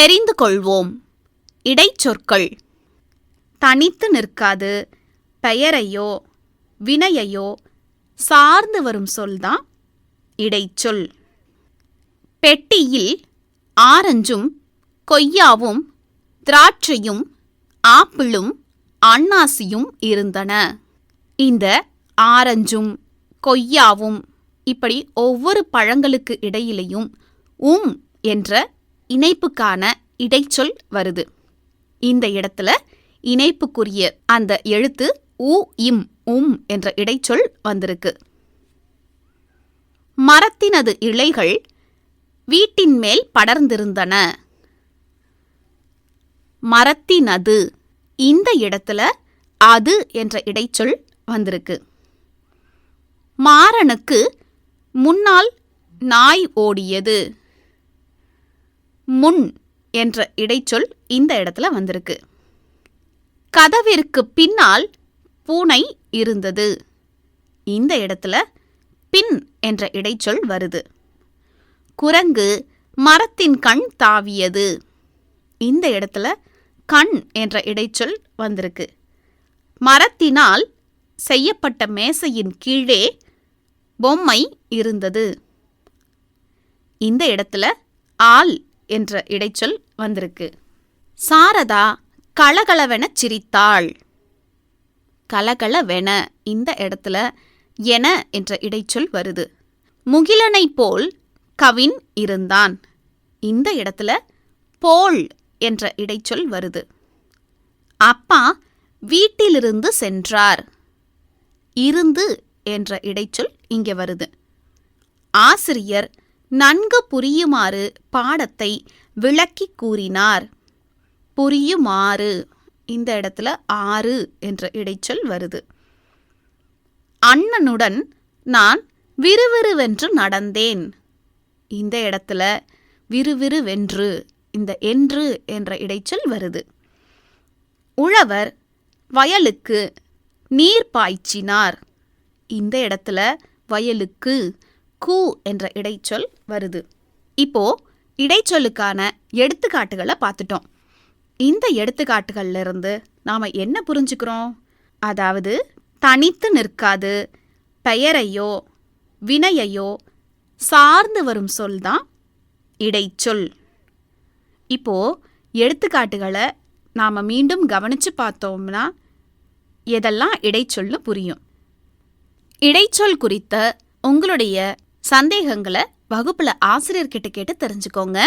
தெரிந்து கொள்வோம். இடைச்சொற்கள். தனித்து நிற்காது, பெயரையோ வினையையோ சார்ந்து வரும் சொல்தான் இடைச்சொல். பெட்டியில் ஆரஞ்சும் கொய்யாவும் திராட்சையும் ஆப்பிளும் அன்னாசியும் இருந்தன. இந்த ஆரஞ்சும் கொய்யாவும் இப்படி ஒவ்வொரு பழங்களுக்கு இடையிலையும் என்ற இணைப்புக்கான இடைச்சொல் வருது. இந்த இடத்துல இணைப்புக்குரிய அந்த எழுத்து என்ற இடைச்சொல் வந்திருக்கு. மரத்தினது இலைகள் வீட்டின் மேல் படர்ந்திருந்தன. மரத்தினது இந்த இடத்துல அது என்ற இடைச்சொல் வந்திருக்கு. மாறனுக்கு முன்னால் நாய் ஓடியது. முன் என்ற இடைச்சொல் இந்த இடத்துல வந்திருக்கு. கதவிற்கு பின்னால் பூனை இருந்தது. இந்த இடத்துல பின் என்ற இடைச்சொல் வருது. குரங்கு மரத்தின் கண் தாவியது. இந்த இடத்துல கண் என்ற இடைச்சொல் வந்திருக்கு. மரத்தினால் செய்யப்பட்ட மேசையின் கீழே பொம்மை இருந்தது. இந்த இடத்துல ஆல் என்ற இடைச்சொல் வந்திருக்கு. சாரதா கலகலவென சிரித்தாள். கலகலவென இந்த இடத்துல என என்ற இடைச்சொல் வருது. முகிலனை போல் கவின் இருந்தான். இந்த இடத்துல போல் என்ற இடைச்சொல் வருது. அப்பா வீட்டிலிருந்து சென்றார். இருந்து என்ற இடைச்சொல் இங்கே வருது. ஆசிரியர் நன்கு புரியுமாறு பாடத்தை விளக்கி கூறினார். புரியுமாறு இந்த இடத்துல ஆறு என்ற இடைச்சொல் வருது. அண்ணனுடன் நான் விறுவிறுவென்று நடந்தேன். இந்த இடத்துல விறுவிறுவென்று இந்த என்று என்ற இடைச்சொல் வருது. உழவர் வயலுக்கு நீர் பாய்ச்சினார். இந்த இடத்துல வயலுக்கு கூ என்ற இடைச்சொல் வருது. இப்போ இடைச்சொல்லுக்கான எடுத்துக்காட்டுகளை பார்த்துட்டோம். இந்த எடுத்துக்காட்டுகள்ல இருந்து நாம என்ன புரிஞ்சுக்கிறோம்? அதாவது தனித்து நிற்காது, பெயரையோ வினையையோ சார்ந்து வரும் சொல் தான் இடைச்சொல். இப்போ எடுத்துக்காட்டுகளை நாம மீண்டும் கவனிச்சு பார்த்தோம்னா எதெல்லாம் இடைச்சொல்னு புரியும். இடைச்சொல் குறித்த உங்களுடைய சந்தேகங்களை வகுப்புல ஆசிரியர்கிட்ட கேட்டு தெரிஞ்சுக்கோங்க.